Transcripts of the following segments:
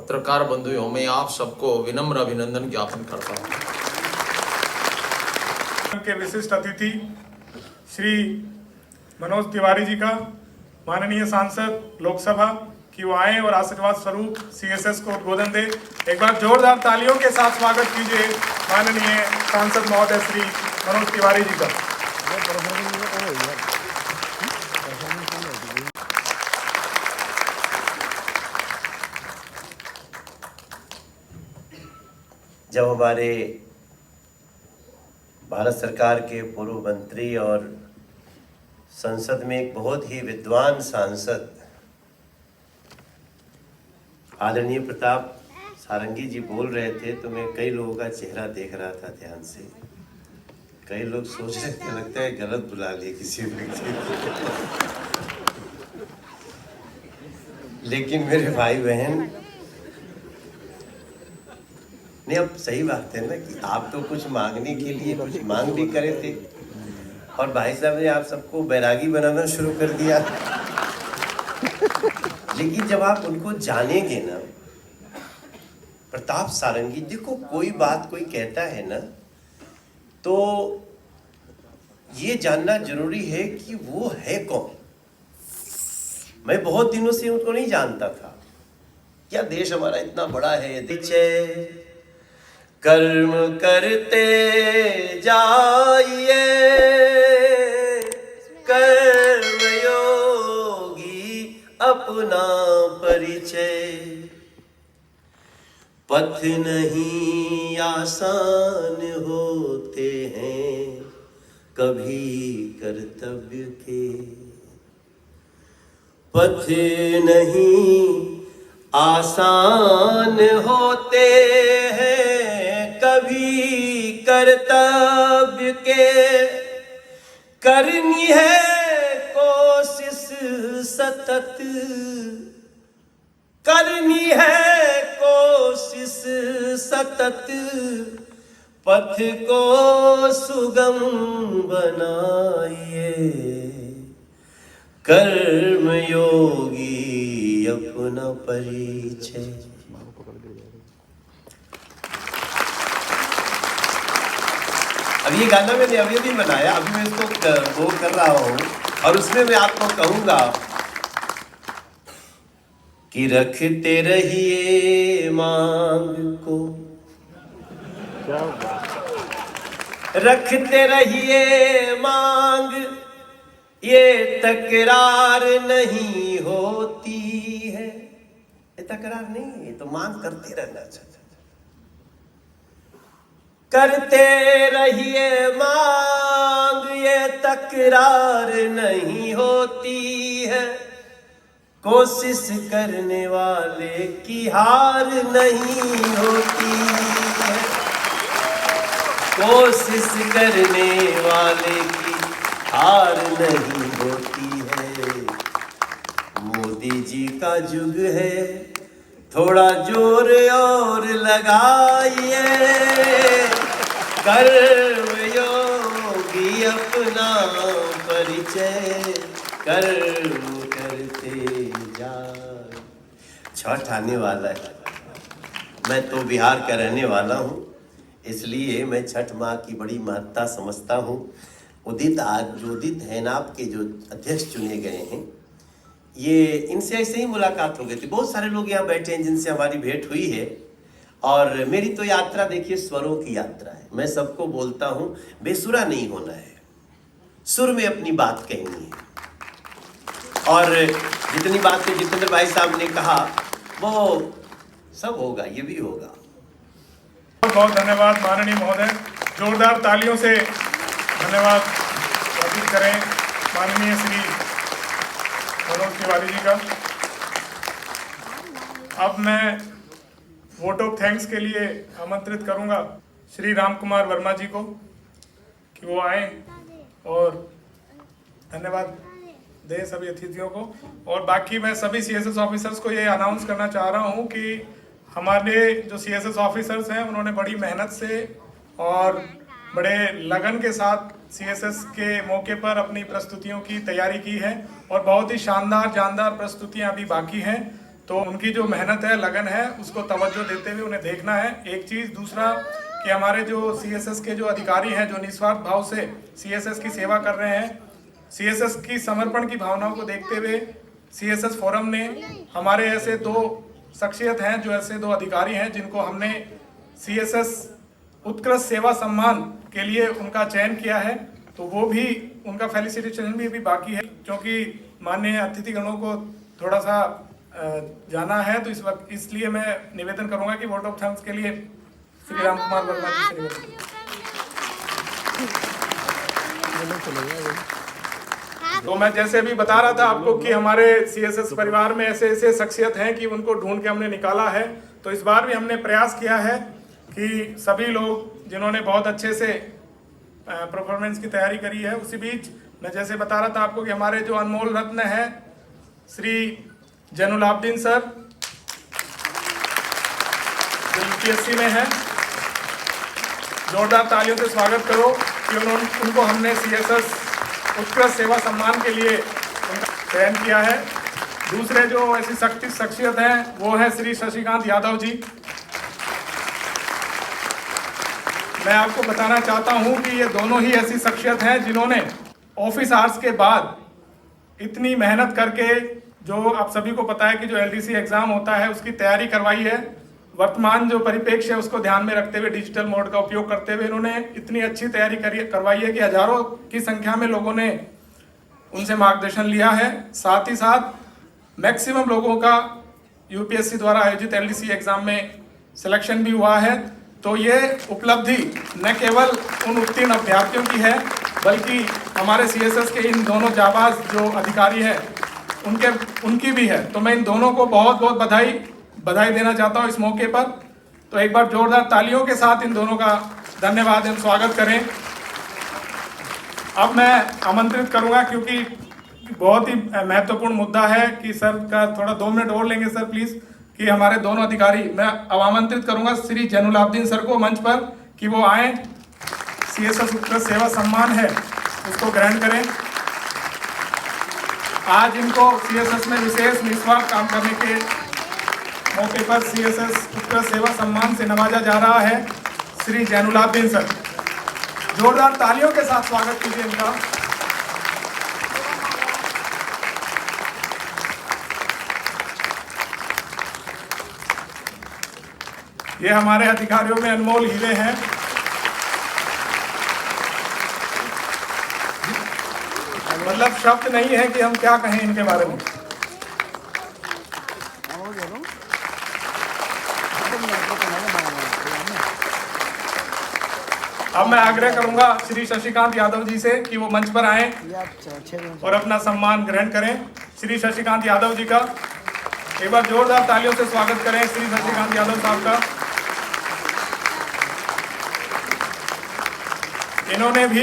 पत्रकार बंधुओं, मैं आप सबको विनम्र अभिनंदन ज्ञापन करता हूँ। के विशिष्ट अतिथि श्री मनोज तिवारी जी का, माननीय सांसद लोकसभा, कि वो आए और आशीर्वाद स्वरूप सीएसएस को उद्बोधन दे। एक बार जोरदार तालियों के साथ स्वागत कीजिए माननीय सांसद महोदय श्री मनोज तिवारी जी का। जब हमारे भारत सरकार के पूर्व मंत्री और संसद में एक बहुत ही विद्वान सांसद आदरणीय प्रताप सारंगी जी बोल रहे थे, तो मैं कई लोगों का चेहरा देख रहा था ध्यान से। कई लोग सोच रहे थे लगता है गलत बुला लिए किसी व्यक्ति लेकिन मेरे भाई बहन, नहीं, अब सही बात है ना कि आप तो कुछ मांगने के लिए कुछ मांग भी करे थे और भाई साहब ने आप सबको बैरागी बनाना शुरू कर दिया। लेकिन जब आप उनको जानेंगे ना, प्रताप सारंगी, देखो कोई बात कोई कहता है ना, तो ये जानना जरूरी है कि वो है कौन। मैं बहुत दिनों से उनको नहीं जानता था। क्या देश हमारा इतना बड़ा है, दीक्षे कर्म करते जाइए, कर्म योगी अपना परिचय, पथ नहीं आसान होते हैं कभी कर्तव्य के, पथ नहीं आसान होते हैं कभी कर्तव्य के, करनी है कोशिश सतत, करनी है कोशिश सतत, पथ को सुगम बनाइए, कर्म योगी अपना परिचय। अब ये गाना मैंने अभी भी बनाया, अभी मैं इसको वो कर रहा हूँ और उसमें मैं आपको कहूंगा कि रखते रहिए मांग को, रखते रहिए मांग, ये तकरार नहीं होती है। ये तकरार नहीं है, तो मांग करते रहना चाहिए। करते रहिए मांग, ये तकरार नहीं होती है, कोशिश करने वाले की हार नहीं होती है, कोशिश करने वाले की हार नहीं होती है। मोदी जी का युग है, थोड़ा जोर और लगाइए, कर्म योगी अपना परिचय, कर्म करते जाए। छठ आने वाला है, मैं तो बिहार का रहने वाला हूँ, इसलिए मैं छठ माँ की बड़ी महत्ता समझता हूँ। उदित हैनाप के जो अध्यक्ष चुने गए हैं, ये इनसे ऐसे ही मुलाकात हो गई थी। बहुत सारे लोग यहाँ बैठे हैं जिनसे हमारी भेंट हुई है, और मेरी तो यात्रा देखिए स्वरों की यात्रा है। मैं सबको बोलता हूँ बेसुरा नहीं होना है, सुर में अपनी बात कहनी है। और जितनी बातें जितेंद्र भाई साहब ने कहा वो सब होगा, ये भी होगा। बहुत बहुत धन्यवाद माननीय महोदय, जोरदार तालियों से धन्यवाद अर्पित करें माननीय श्री मनोज तिवारी जी का। अब मैं वोट ऑफ थैंक्स के लिए आमंत्रित करूंगा श्री राम कुमार वर्मा जी को कि वो आए और धन्यवाद दें सभी अतिथियों को। और बाकी मैं सभी सीएसएस ऑफिसर्स को ये अनाउंस करना चाह रहा हूँ कि हमारे जो सीएसएस ऑफिसर्स हैं उन्होंने बड़ी मेहनत से और बड़े लगन के साथ सीएसएस के मौके पर अपनी प्रस्तुतियों की तैयारी की है और बहुत ही शानदार जानदार प्रस्तुतियां अभी बाकी हैं। तो उनकी जो मेहनत है, लगन है, उसको तवज्जो देते हुए उन्हें देखना है। एक चीज़। दूसरा कि हमारे जो सीएसएस के जो अधिकारी हैं, जो निस्वार्थ भाव से सीएसएस की सेवा कर रहे हैं, सीएसएस की समर्पण की भावनाओं को देखते हुए सीएसएस फोरम ने हमारे ऐसे 2 शख्सियत हैं, जो ऐसे 2 अधिकारी हैं जिनको हमने सीएसएस उत्कृष्ट सेवा सम्मान के लिए उनका चयन किया है। तो वो भी, उनका फेलिसिटेशन भी बाकी है, क्योंकि माननीय अतिथिगणों को थोड़ा सा जाना है। तो इस वक्त इसलिए मैं निवेदन करूंगा कि वोट ऑफ थैंक्स के लिए श्री राम कुमार वर्मा जी से निवेदन। तो मैं जैसे भी बता रहा था आपको कि हमारे सीएसएस परिवार में ऐसे ऐसे शख्सियत हैं कि उनको ढूंढ के हमने निकाला है। तो इस बार भी हमने प्रयास किया है कि सभी लोग जिन्होंने बहुत अच्छे से परफॉर्मेंस की तैयारी करी है, उसी बीच मैं जैसे बता रहा था आपको कि हमारे जो अनमोल रत्न है श्री जैनुलाब्दीन सर, जो यूपीएससी में है, जोरदार तालियों से स्वागत करो कि उनको हमने सीएसएस उत्कृष्ट सेवा सम्मान के लिए उनका चयन किया है। दूसरे जो ऐसी शख्सियत हैं वो है श्री शशिकांत यादव जी। मैं आपको बताना चाहता हूं कि ये दोनों ही ऐसी शख्सियत हैं जिन्होंने ऑफिस आवर्स के बाद इतनी मेहनत करके, जो आप सभी को पता है कि जो एलडीसी एग्जाम होता है उसकी तैयारी करवाई है। वर्तमान जो परिप्रेक्ष्य है उसको ध्यान में रखते हुए, डिजिटल मोड का उपयोग करते हुए इन्होंने इतनी अच्छी तैयारी करवाई है कि हजारों की संख्या में लोगों ने उनसे मार्गदर्शन लिया है। साथ ही साथ मैक्सिमम लोगों का यूपीएससी द्वारा आयोजित एलडीसी एग्जाम में सिलेक्शन भी हुआ है। तो ये उपलब्धि न केवल उन उत्तीर्ण अभ्यर्थियों की है, बल्कि हमारे सीएसएस के इन दोनों जाबाज जो अधिकारी हैं उनकी भी है। तो मैं इन दोनों को बहुत बहुत बधाई देना चाहता हूं इस मौके पर। तो एक बार जोरदार तालियों के साथ इन दोनों का धन्यवाद एवं स्वागत करें। अब मैं आमंत्रित करूंगा, क्योंकि बहुत ही महत्वपूर्ण मुद्दा है कि सर का थोड़ा 2 मिनट और लेंगे सर प्लीज, कि हमारे दोनों अधिकारी, मैं अब आमंत्रित करूंगा श्री जैनुलाब्दीन सर को मंच पर कि वो आए, सीएसएस उत्कृष्ट सेवा सम्मान है उसको ग्रहण करें। आज इनको सीएसएस में विशेष निस्वार्थ काम करने के मौके पर सीएसएस उत्कृष्ट सेवा सम्मान से नवाजा जा रहा है श्री जैनुलाब्दीन सर। जोरदार तालियों के साथ स्वागत कीजिए इनका। ये हमारे अधिकारियों में अनमोल हीरे हैं। मतलब शब्द नहीं है कि हम क्या कहें इनके बारे में। अब मैं आग्रह करूंगा श्री शशिकांत यादव जी से कि वो मंच पर आएं और अपना सम्मान ग्रहण करें। श्री शशिकांत यादव जी का एक बार जोरदार तालियों से स्वागत करें श्री शशिकांत यादव साहब का। इन्होंने भी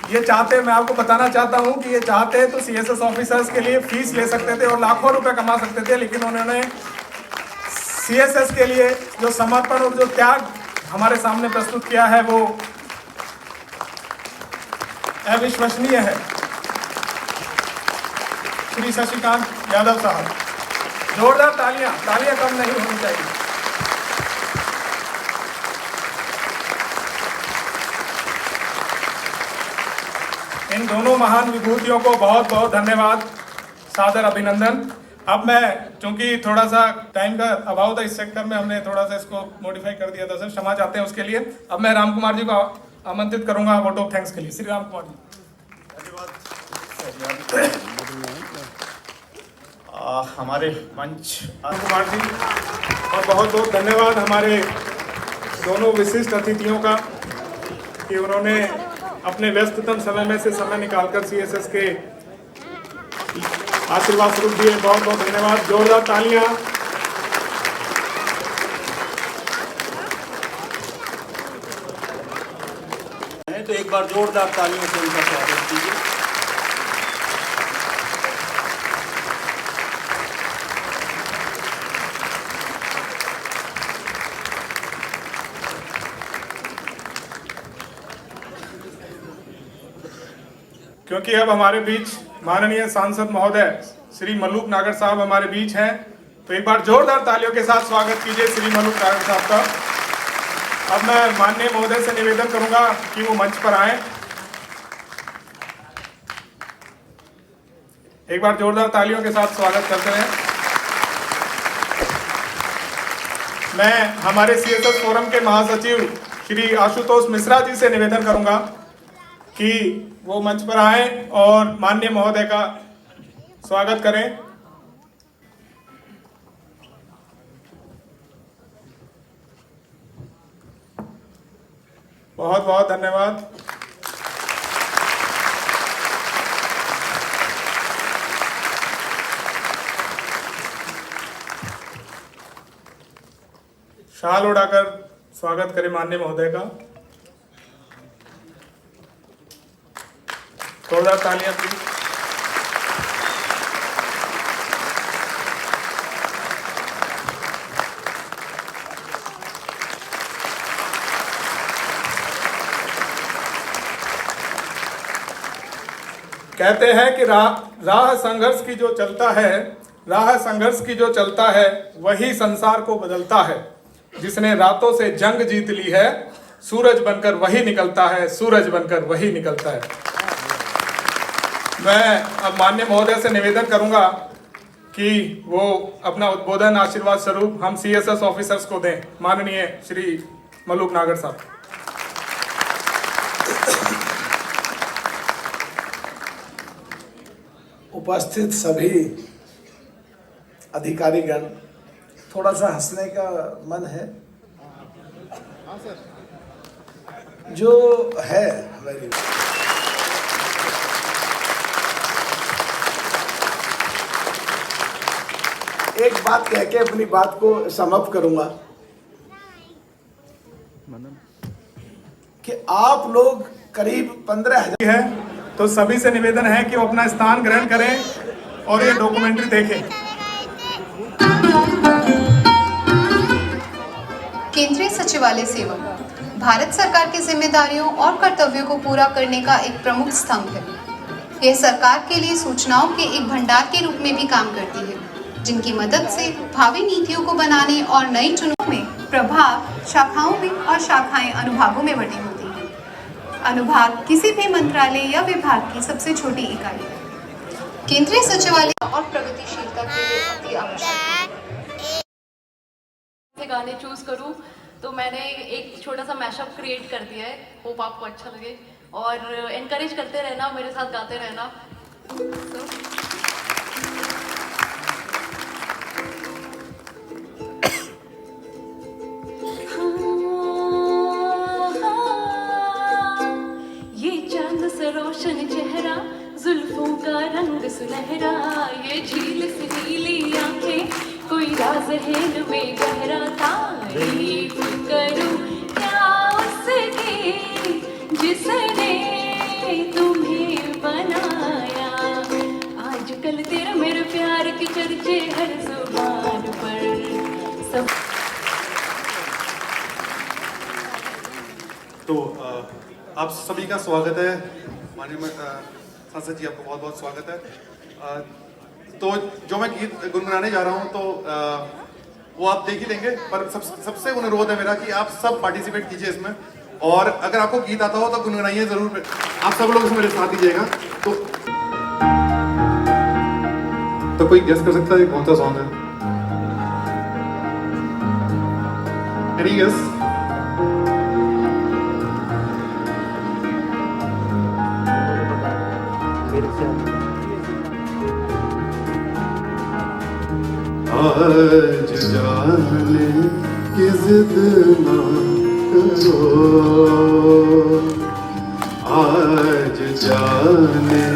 ये चाहते, मैं आपको बताना चाहता हूं कि ये चाहते तो सीएसएस ऑफिसर्स के लिए फीस ले सकते थे और लाखों रुपए कमा सकते थे, लेकिन उन्होंने सीएसएस के लिए जो समर्पण और जो त्याग हमारे सामने प्रस्तुत किया है वो अविश्वसनीय है। श्री शशिकांत यादव साहब, जोरदार तालियां कम नहीं होनी चाहिए। इन दोनों महान विभूतियों को बहुत बहुत धन्यवाद, सादर अभिनंदन। अब मैं, चूंकि थोड़ा सा टाइम का अभाव था इस सेक्टर में, हमने थोड़ा सा इसको मॉडिफाई कर दिया था सर, क्षमा चाहते हैं उसके लिए। अब मैं राम कुमार जी को आमंत्रित करूंगा वोट ऑफ थैंक्स के लिए। श्री राम कुमार जी। हमारे मंच राम कुमार जी, और बहुत बहुत धन्यवाद हमारे दोनों विशिष्ट अतिथियों का कि उन्होंने अपने व्यस्ततम समय में से समय निकालकर सीएसएस के आशीर्वाद स्वरूप दिए। बहुत बहुत धन्यवाद, जोरदार तालियां। तो एक बार जोरदार तालियों से उनका स्वागत कीजिए। क्योंकि अब हमारे बीच माननीय सांसद महोदय श्री मल्लूक नागर साहब हमारे बीच हैं, तो एक बार जोरदार तालियों के साथ स्वागत कीजिए श्री मलूक नागर साहब का। अब मैं माननीय महोदय से निवेदन करूंगा कि वो मंच पर आए। एक बार जोरदार तालियों के साथ स्वागत करते हैं। मैं हमारे सीएसएस फोरम के महासचिव श्री आशुतोष मिश्रा जी से निवेदन करूंगा कि वो मंच पर आए और माननीय महोदय का स्वागत करें। बहुत बहुत धन्यवाद। शाल उड़ाकर स्वागत करें माननीय महोदय का। जोरदार तालियां प्लीज। कहते हैं कि राह संघर्ष की जो चलता है, राह संघर्ष की जो चलता है वही संसार को बदलता है। जिसने रातों से जंग जीत ली है, सूरज बनकर वही निकलता है, सूरज बनकर वही निकलता है। मैं अब माननीय महोदय से निवेदन करूंगा कि वो अपना उद्बोधन आशीर्वाद स्वरूप हम सीएसएस ऑफिसर्स को दें। माननीय श्री मलूक नागर साहब। उपस्थित सभी अधिकारीगण, थोड़ा सा हंसने का मन है जो है हमारी। एक बात कह के अपनी बात को समाप्त करूंगा कि आप लोग करीब 15,000 है, तो सभी से निवेदन है कि वो अपना स्थान ग्रहण करें और ये डॉक्यूमेंट्री देखें। केंद्रीय सचिवालय सेवा भारत सरकार की जिम्मेदारियों और कर्तव्यों को पूरा करने का एक प्रमुख स्तंभ है। यह सरकार के लिए सूचनाओं के एक भंडार के रूप में भी काम करती है, जिनकी मदद से भावी नीतियों को बनाने और नई चुनौतियों में प्रभाग शाखाओं में और शाखाएं अनुभागों में बटी होती हैं। अनुभाग किसी भी मंत्रालय या विभाग की सबसे छोटी इकाई है। केंद्रीय सचिवालय और प्रगतिशीलता के लिए अति आवश्यक है। गाने चूज करूं तो मैंने एक छोटा सा मैशअप क्रिएट कर दिया है। होप आपको अच्छा लगे और एनकरेज करते रहना, मेरे साथ गाते रहना। ये चांद सा रोशन चेहरा, जुल्फों का रंग सुनहरा, ये झील सी नीली आंखें, कोई राज है न में गहरा। तारीफ करूं क्या उसकी जिसने तुम्हें बनाया। आजकल तेरे मेरे प्यार के चर्चे हर जुबान पर सब। तो आप सभी का स्वागत है। माननीय सांसद जी, आपको बहुत बहुत स्वागत है। तो जो मैं गीत गुनगुनाने जा रहा हूँ तो वो आप देख ही लेंगे, पर सबसे अनुरोध है मेरा कि आप सब पार्टिसिपेट कीजिए इसमें, और अगर आपको गीत आता हो तो गुनगुनाइए जरूर। आप सब लोग इसमें मेरे साथ दीजिएगा। तो कोई गेस कर सकता है कौन सा सॉन्ग है? Any guess? आज जाने की जिद ना करो, आज जाने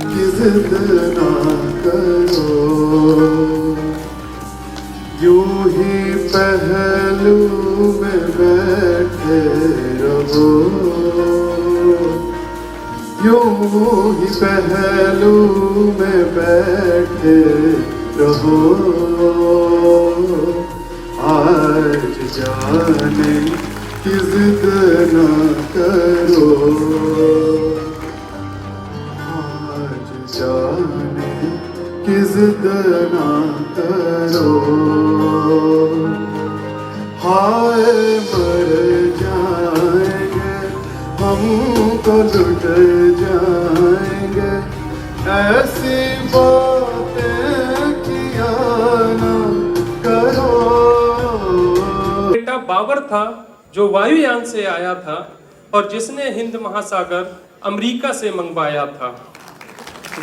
की जिद ना करो, यूं ही पहलू में बैठे रहो, यूं ही पहलू में बैठे रहो। आज जाने की जिद न करो, आज जाने कि जिद ना करो, हाय मर जाएंगे हम तो लुट जाएंगे, ऐसी बातें किया ना करो। बेटा बाबर था जो वायुयान से आया था और जिसने हिंद महासागर अमेरिका से मंगवाया था।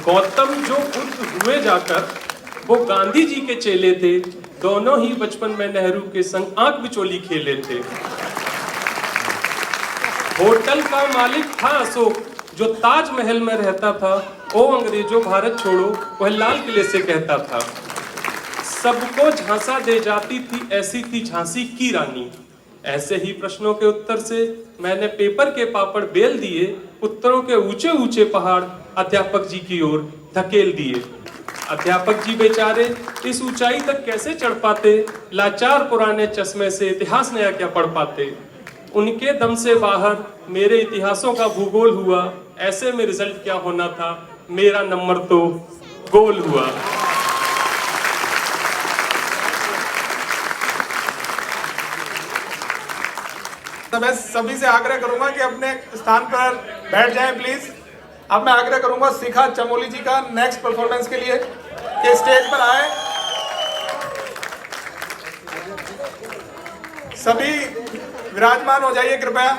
गौतम जो बुद्ध हुए जाकर वो गांधी जी के चेले थे, दोनों ही बचपन में नेहरू के संग आंख बिचोली खेले थे। होटल का मालिक था अशोक जो ताजमहल में रहता था, ओ अंग्रेजों भारत छोड़ो वह लाल किले से कहता था। सबको झांसा दे जाती थी ऐसी थी झांसी की रानी। ऐसे ही प्रश्नों के उत्तर से मैंने पेपर के पापड़ बेल दिए, उत्तरों के ऊंचे ऊंचे पहाड़ अध्यापक जी की ओर धकेल दिए। अध्यापक जी बेचारे इस ऊंचाई तक कैसे चढ़ पाते, लाचार पुराने चश्मे से इतिहास नया क्या पढ़ पाते। उनके दम से बाहर मेरे इतिहासों का भूगोल हुआ, ऐसे में रिजल्ट क्या होना था, मेरा नंबर तो गोल हुआ। तो मैं सभी से आग्रह करूंगा कि अपने स्थान पर बैठ जाएं प्लीज। अब मैं आग्रह करूंगा शिखा चमोली जी का नेक्स्ट परफॉर्मेंस के लिए कि स्टेज पर आए। सभी विराजमान हो जाइए कृपया।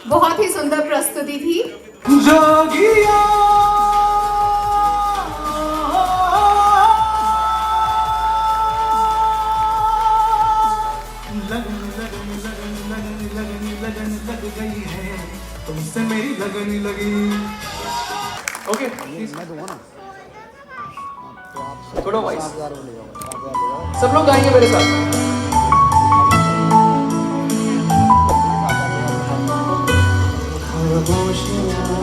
बहुत ही सुंदर प्रस्तुति थी। जोगिया लगन लग गई है, तुमसे मेरी लगन लगी। ओके थोड़ा वॉइस सब लोग गाएंगे मेरे साथ। खामोशियाँ